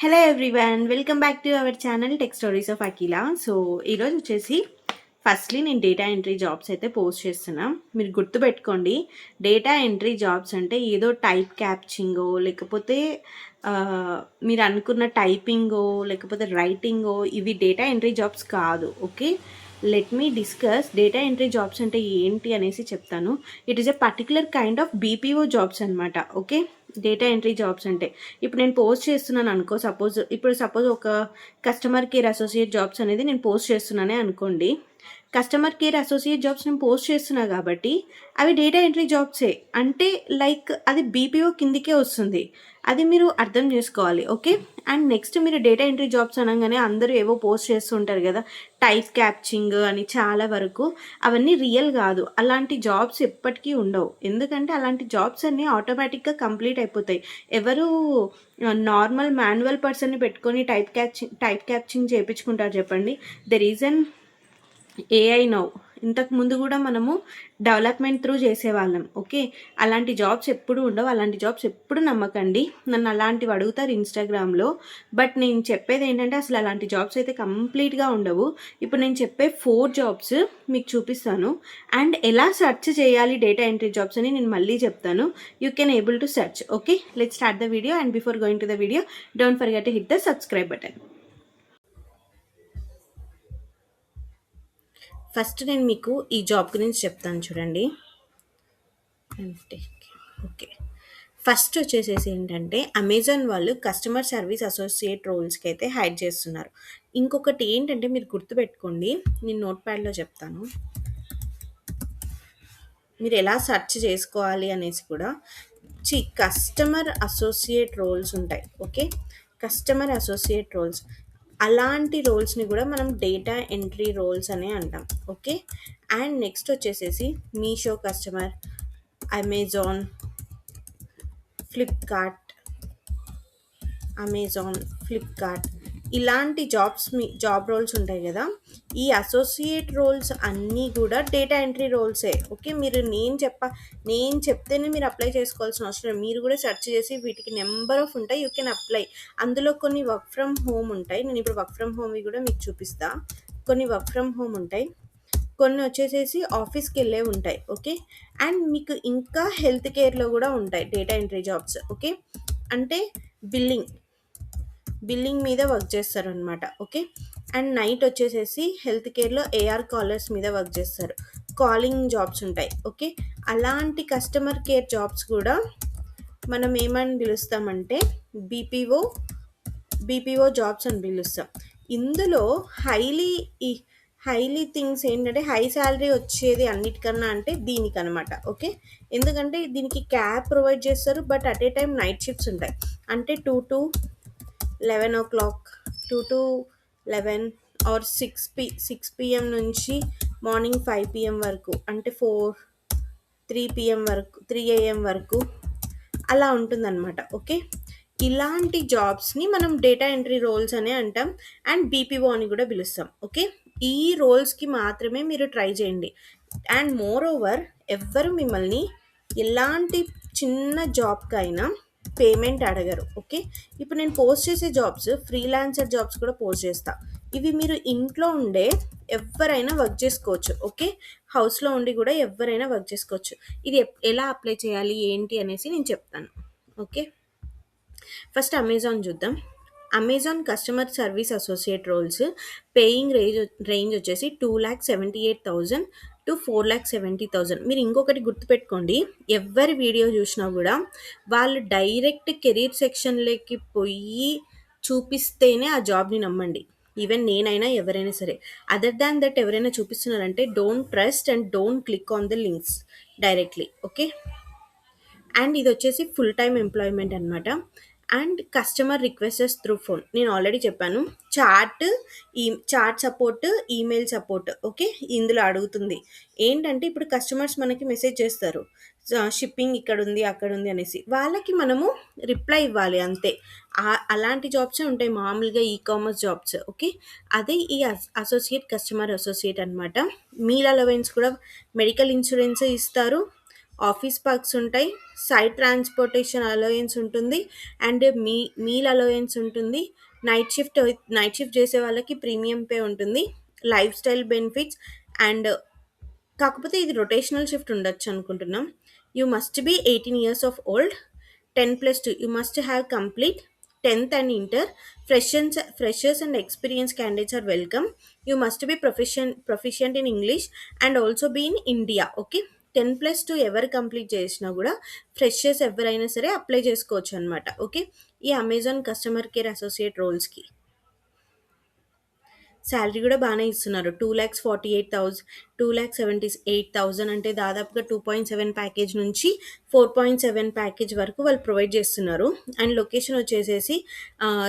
Hello everyone, welcome back to our channel tech stories of Akhila. So ఈరోజు వచ్చేసి firstly నేను data entry jobs అయితే post చేస్తున్నా. మీరు గుర్తుపెట్టుకోండి, డేటా ఎంట్రీ జాబ్స్ అంటే ఏదో టైప్ క్యాప్చింగో లేకపోతే మీరు అనుకున్న టైపింగో లేకపోతే రైటింగో ఇవి డేటా ఎంట్రీ జాబ్స్ కాదు. Okay, let me discuss data entry jobs అంటే ఏంటి అనేసి చెప్తాను. It is a particular kind of BPO jobs అనమాట. ఓకే, డేటా ఎంట్రీ జాబ్స్ అంటే ఇప్పుడు నేను పోస్ట్ చేస్తున్నాను అనుకో, సపోజ్ ఒక కస్టమర్ కేర్ అసోసియేట్ జాబ్స్ అనేది నేను పోస్ట్ చేస్తున్నానే అనుకోండి. కస్టమర్ కేర్ అసోసియేట్ జాబ్స్ నేను పోస్ట్ చేస్తున్నా కాబట్టి అవి డేటా ఎంట్రీ జాబ్సే. అంటే లైక్ అది బీపీఓ కిందికే వస్తుంది. అది మీరు అర్థం చేసుకోవాలి. ఓకే, అండ్ నెక్స్ట్ మీరు డేటా ఎంట్రీ జాబ్స్ అనగానే అందరూ ఏవో పోస్ట్ చేస్తుంటారు కదా, టైప్ క్యాప్చింగ్ అని. చాలా వరకు అవన్నీ రియల్ కాదు. అలాంటి జాబ్స్ ఎప్పటికీ ఉండవు. ఎందుకంటే అలాంటి జాబ్స్ అన్నీ ఆటోమేటిక్గా కంప్లీట్ అయిపోతాయి. ఎవరు నార్మల్ మాన్యువల్ పర్సన్ని పెట్టుకొని టైప్ క్యాప్చింగ్ చేయించుకుంటారు చెప్పండి? The reason AI now. ఇంతకు ముందు కూడా మనము డెవలప్మెంట్ త్రూ చేసేవాళ్ళం. ఓకే, అలాంటి జాబ్స్ ఎప్పుడు ఉండవు. అలాంటి జాబ్స్ ఎప్పుడు నమ్మకండి. నన్ను అలాంటివి అడుగుతారు ఇన్స్టాగ్రామ్లో. బట్ నేను చెప్పేది ఏంటంటే అసలు అలాంటి జాబ్స్ అయితే కంప్లీట్గా ఉండవు. ఇప్పుడు నేను చెప్పే 4 జాబ్స్ మీకు చూపిస్తాను. అండ్ ఎలా సెర్చ్ చేయాలి డేటా ఎంట్రీ జాబ్స్ అని నేను మళ్ళీ చెప్తాను. You can able to search. Okay, let's start the video. And before going to the video, don't forget to hit the subscribe button. First నేను మీకు ఈ జాబ్ గురించి చెప్తాను చూడండి. ఓకే, ఫస్ట్ వచ్చేసేసి ఏంటంటే అమెజాన్ వాళ్ళు కస్టమర్ సర్వీస్ అసోసియేట్ రోల్స్కి అయితే హైర్ చేస్తున్నారు. ఇంకొకటి ఏంటంటే మీరు గుర్తుపెట్టుకోండి, నేను నోట్ ప్యాడ్లో చెప్తాను, మీరు ఎలా సెర్చ్ చేసుకోవాలి అనేసి కూడా. కస్టమర్ అసోసియేట్ రోల్స్ ఉంటాయి. ఓకే, కస్టమర్ అసోసియేట్ రోల్స్, అలాంటి రోల్స్ని కూడా మనం డేటా ఎంట్రీ రోల్స్ అనే అంటాం. ఓకే, అండ్ నెక్స్ట్ వచ్చేసేసి మీషో కస్టమర్, అమెజాన్, ఫ్లిప్కార్ట్ ఇలాంటి జాబ్ రోల్స్ ఉంటాయి కదా. ఈ అసోసియేట్ రోల్స్ అన్నీ కూడా డేటా ఎంట్రీ రోల్సే. ఓకే, నేను చెప్తేనే మీరు అప్లై చేసుకోవాల్సిన అవసరం లేదు. మీరు కూడా సెర్చ్ చేసి వీటికి నెంబర్ ఆఫ్ ఉంటాయి, యూ కెన్ అప్లై. అందులో కొన్ని వర్క్ ఫ్రమ్ హోమ్ ఉంటాయి. నేను ఇప్పుడు వర్క్ ఫ్రమ్ హోమ్వి కూడా మీకు చూపిస్తా. కొన్ని వర్క్ ఫ్రమ్ హోమ్ ఉంటాయి, కొన్ని వచ్చేసేసి ఆఫీస్కి వెళ్ళే ఉంటాయి. ఓకే, అండ్ మీకు ఇంకా హెల్త్ కేర్లో కూడా ఉంటాయి డేటా ఎంట్రీ జాబ్స్. ఓకే, అంటే బిల్లింగ్ మీద వర్క్ చేస్తారు అనమాట. ఓకే, అండ్ నైట్ వచ్చేసేసి హెల్త్ కేర్లో ఏఆర్ కాలర్స్ మీద వర్క్ చేస్తారు. కాలింగ్ జాబ్స్ ఉంటాయి. ఓకే, అలాంటి కస్టమర్ కేర్ జాబ్స్ కూడా మనం ఏమని పిలుస్తామంటే బీపీఓ జాబ్స్ అని పిలుస్తాం. ఇందులో హైలీ థింగ్స్ ఏంటంటే హై శాలరీ వచ్చేది అన్నిటికన్నా అంటే దీనికనమాట. ఓకే, ఎందుకంటే దీనికి క్యాబ్ ప్రొవైడ్ చేస్తారు. But at a time night shifts ఉంటాయి. అంటే 2 to 11 o'clock, 2 to 11 are 6 PM నుంచి మార్నింగ్ 5 PM వరకు, అంటే 3 PM వరకు, 3 AM వరకు అలా ఉంటుందన్నమాట. ఓకే, ఇలాంటి జాబ్స్ని మనం డేటా ఎంట్రీ రోల్స్ అనే అంటాం. అండ్ బీపీఓ అని కూడా పిలుస్తాం. ఓకే, ఈ రోల్స్కి మాత్రమే మీరు ట్రై చేయండి. అండ్ మోర్ ఓవర్ ఎవ్వరు మిమ్మల్ని ఎలాంటి చిన్న జాబ్కైనా పేమెంట్ అడగరు. ఓకే, ఇప్పుడు నేను పోస్ట్ చేసే జాబ్స్ ఫ్రీలాన్సర్ జాబ్స్ కూడా పోస్ట్ చేస్తా. ఇవి మీరు ఇంట్లో ఉండే ఎవరైనా వర్క్ చేసుకోవచ్చు. ఓకే, హౌస్లో ఉండి కూడా ఎవరైనా వర్క్ చేసుకోవచ్చు. ఇది ఎలా అప్లై చేయాలి ఏంటి అనేసి నేను చెప్తాను. ఓకే, ఫస్ట్ అమెజాన్ చూద్దాం. Amazon customer service associate roles paying range వచ్చేసి 2,78,000 to 4,70,000. మీరు ఇంకొకటి గుర్తుపెట్టుకోండి, ఎవరి వీడియో చూసినా కూడా వాళ్ళు డైరెక్ట్ కెరీర్ సెక్షన్లోకి పోయి చూపిస్తేనే ఆ జాబ్ని నమ్మండి. ఈవెన్ నేనైనా ఎవరైనా సరే. అదర్ దాన్ దట్ ఎవరైనా చూపిస్తున్నారంటే don't trust and don't click on the links directly. Okay, and ఇది వచ్చేసి ఫుల్ టైమ్ ఎంప్లాయ్మెంట్ అనమాట. And customer requests through phone నేను ఆల్రెడీ చెప్పాను. Chat support, email support. Okay, ఇందులో అడుగుతుంది ఏంటంటే ఇప్పుడు కస్టమర్స్ మనకి మెసేజ్ చేస్తారు, షిప్పింగ్ ఇక్కడ ఉంది అక్కడ ఉంది అనేసి. వాళ్ళకి మనము రిప్లై ఇవ్వాలి అంతే. అలాంటి జాబ్సే ఉంటాయి మామూలుగా కామర్స్ జాబ్స్. ఓకే, అదే ఈ కస్టమర్ అసోసియేట్ అనమాట. మీల్ అలవెన్స్ కూడా, మెడికల్ ఇన్సూరెన్స్ ఇస్తారు, ఆఫీస్ పర్క్స్ ఉంటాయి, సైట్ ట్రాన్స్‌పోర్టేషన్ అలవెన్స్ ఉంటుంది, అండ్ మీల్ అలవెన్స్ ఉంటుంది. నైట్ షిఫ్ట్ చేసే వాళ్ళకి ప్రీమియం పే ఉంటుంది. లైఫ్ స్టైల్ బెనిఫిట్స్ అండ్ కాకపోతే ఇది రొటేషనల్ షిఫ్ట్ ఉండొచ్చు అనుకుంటున్నాం. You must be 18 years of old. 10+2 you must have complete 10th and inter. Freshers and experience candidates are welcome. You must be proficient in English and also be in India. Okay, 10+2 ఎవరు complete చేసినా కూడా freshers ఎవరైనా సరే apply చేసుకోవచ్చు అనమాట. Okay, ఈ Amazon customer care associate రోల్స్కి salary కూడా బాగానే ఇస్తున్నారు. 2,78,000 అంటే దాదాపుగా 2.7 ప్యాకేజ్ నుంచి 4.7 ప్యాకేజ్ వరకు వాళ్ళు ప్రొవైడ్ చేస్తున్నారు. అండ్ లొకేషన్ వచ్చేసేసి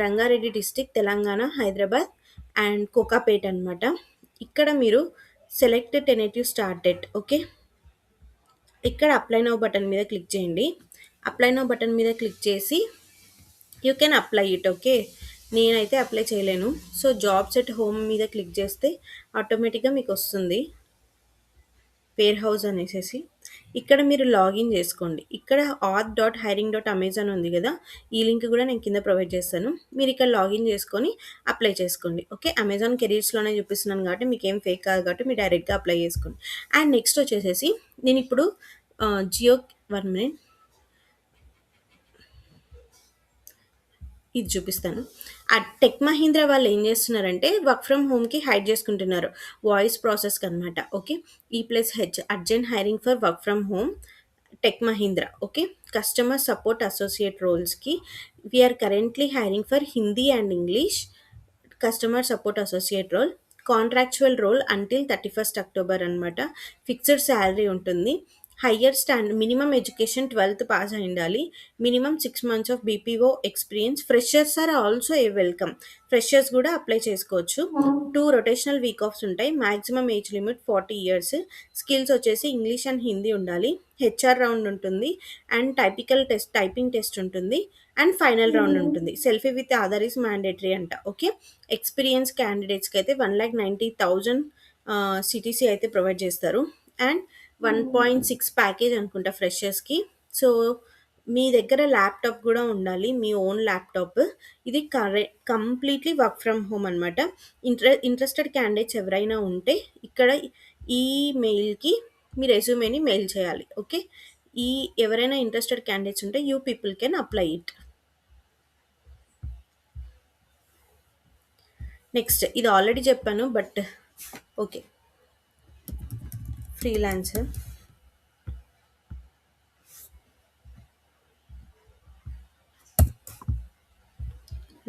రంగారెడ్డి డిస్టిక్, తెలంగాణ, హైదరాబాద్ అండ్ కోకాపేట్ అనమాట. ఇక్కడ మీరు సెలెక్ట్ టెనేటివ్ స్టార్ట్ డేట్. ఓకే, ఇక్కడ అప్లై నౌ బటన్ మీద క్లిక్ చేయండి. అప్లై నౌ బటన్ మీద క్లిక్ చేసి you can apply it. Okay, నేనైతే అప్లై చేయలేను. సో జాబ్స్ ఎట్ హోమ్ మీద క్లిక్ చేస్తే ఆటోమేటిక్గా మీకు వస్తుంది వేర్ హౌస్ అనేసి. ఇక్కడ మీరు లాగిన్ చేసుకోండి. ఇక్కడ auth.hiring.amazon ఉంది కదా, ఈ లింక్ కూడా నేను కింద ప్రొవైడ్ చేస్తాను. మీరు ఇక్కడ లాగిన్ చేసుకొని అప్లై చేసుకోండి. ఓకే, అమెజాన్ కెరీర్స్లోనే చూపిస్తున్నాను కాబట్టి మీకు ఏం ఫేక్ కాదు కాబట్టి మీరు డైరెక్ట్గా అప్లై చేసుకోండి. అండ్ నెక్స్ట్ వచ్చేసేసి నేను ఇప్పుడు జియో 1 మినిట్ ఇది చూపిస్తాను. ఆ టెక్ మహీంద్రా వాళ్ళు ఏం చేస్తున్నారంటే వర్క్ ఫ్రమ్ హోమ్కి హైడ్ చేసుకుంటున్నారు వాయిస్ ప్రాసెస్కి అనమాట. Okay, E+H urgent hiring for work from home Tech Mahindra. Okay, customer support associate రోల్స్కి we are currently hiring for Hindi and English customer support associate role. Contractual role until 31st October అనమాట. Fixed salary ఉంటుంది. Higher minimum education 12th pass అయి ఉండాలి. Minimum 6 months of BPO experience. Freshers are also a welcome. Freshers కూడా apply చేసుకోవచ్చు. 2 rotational week offs ఉంటాయి. Maximum age limit 40 years. Skills వచ్చేసి English and Hindi ఉండాలి. HR round ఉంటుంది and typing test ఉంటుంది and final round ఉంటుంది. Selfie with Aadhaar is mandatory అంట. Okay, experience క్యాండిడేట్స్కి అయితే 1,90,000 సిటీసీ అయితే ప్రొవైడ్ చేస్తారు. అండ్ 1.6 ప్యాకేజ్ అనుకుంటా ఫ్రెషర్స్కి. సో మీ దగ్గర ల్యాప్టాప్ కూడా ఉండాలి, మీ ఓన్ ల్యాప్టాప్. ఇది కంప్లీట్లీ వర్క్ ఫ్రమ్ హోమ్ అనమాట. ఇంట్రెస్టెడ్ క్యాండిడేట్స్ ఎవరైనా ఉంటే ఇక్కడ ఈ మెయిల్కి మీ రెజ్యూమేని మెయిల్ చేయాలి. ఓకే, ఈ ఎవరైనా ఇంట్రెస్టెడ్ క్యాండిడేట్స్ ఉంటే you people can apply it. Next ఇది ఆల్రెడీ చెప్పాను but okay, freelancer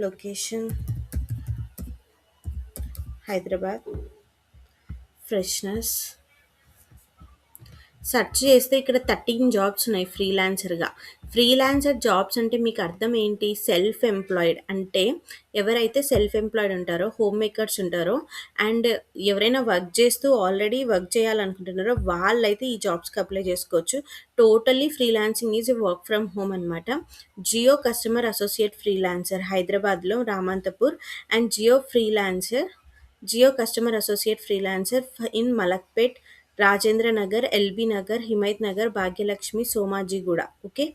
location Hyderabad, freshness search చేస్తే ఇక్కడ 13 జాబ్స్ ఉన్నాయి ఫ్రీలాన్సర్గా. ఫ్రీలాన్సర్ జాబ్స్ అంటే మీకు అర్థం ఏంటి? సెల్ఫ్ ఎంప్లాయిడ్ అంటే ఎవరైతే సెల్ఫ్ ఎంప్లాయిడ్ ఉంటారో, హోమ్ మేకర్స్ ఉంటారో అండ్ ఎవరైనా వర్క్ చేస్తూ ఆల్రెడీ వర్క్ చేయాలనుకుంటున్నారో వాళ్ళైతే ఈ జాబ్స్కి అప్లై చేసుకోవచ్చు. Totally freelancing is work from home అనమాట. జియో కస్టమర్ అసోసియేట్ ఫ్రీలాన్సర్ హైదరాబాద్లో Ramanthapur and Jio customer associate freelancer in Malakpet, Rajendra Nagar, L B Nagar, Himayat Nagar, Bhagyalakshmi, Somajiguda. Okay,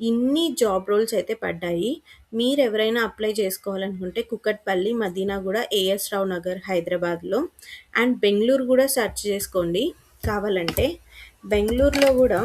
ఇన్ని జాబ్ రోల్స్ అయితే పడ్డాయి. మీరు ఎవరైనా అప్లై చేసుకోవాలనుకుంటే కుకట్పల్లి, మదీనాగూడ, ఏఎస్ రావు నగర్ హైదరాబాద్లో అండ్ బెంగళూరు కూడా సెర్చ్ చేసుకోండి కావాలంటే. బెంగళూరులో కూడా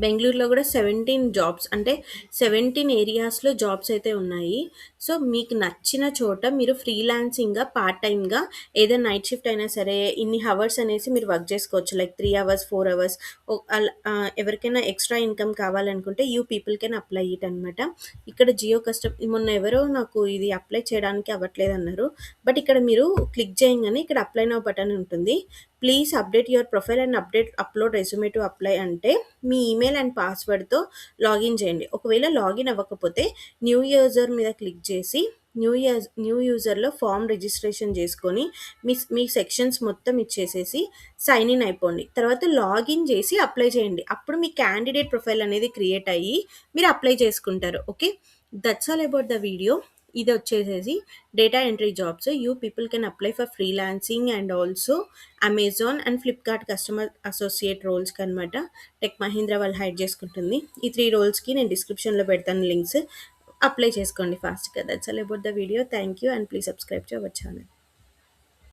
బెంగళూరులో కూడా 17 జాబ్స్ అంటే 17 ఏరియాస్లో జాబ్స్ అయితే ఉన్నాయి. సో మీకు నచ్చిన చోట మీరు ఫ్రీలాన్సింగ్గా పార్ట్ టైమ్గా ఏదైనా నైట్ షిఫ్ట్ అయినా సరే ఇన్ని హవర్స్ అనేసి మీరు వర్క్ చేసుకోవచ్చు. Like 3 hours 4 hours. ఎవరికైనా ఎక్స్ట్రా ఇన్కమ్ కావాలనుకుంటే you people can apply it అనమాట. ఇక్కడ జియో మొన్న ఎవరో నాకు ఇది అప్లై చేయడానికి అవ్వట్లేదు అన్నారు. బట్ ఇక్కడ మీరు క్లిక్ చేయగానే ఇక్కడ అప్లై నౌ బటన్ ఉంటుంది. Please update your profile and upload resume to apply అంటే మీ ఈమెయిల్ అండ్ పాస్వర్డ్తో లాగిన్ చేయండి. ఒకవేళ లాగిన్ అవ్వకపోతే న్యూ యూజర్ మీద క్లిక్ చేసి న్యూ యూజర్లో ఫామ్ రిజిస్ట్రేషన్ చేసుకొని మీ సెక్షన్స్ మొత్తం ఇచ్చేసేసి సైన్ ఇన్ అయిపోండి. తర్వాత లాగిన్ చేసి అప్లై చేయండి. అప్పుడు మీ క్యాండిడేట్ ప్రొఫైల్ అనేది క్రియేట్ అయ్యి మీరు అప్లై చేసుకుంటారు. Okay, that's all about the video. ఇది వచ్చేసేసి data entry jobs. You people can apply for freelancing and also Amazon and Flipkart customer associate రోల్స్కి అనమాట. టెక్ మహీంద్రా వాళ్ళు హైడ్ చేసుకుంటుంది. ఈ 3 రోల్స్కి నేను డిస్క్రిప్షన్లో పెడతాను లింక్స్. అప్లై చేసుకోండి ఫాస్ట్గా. That's all about the video. Thank you and please subscribe to our channel.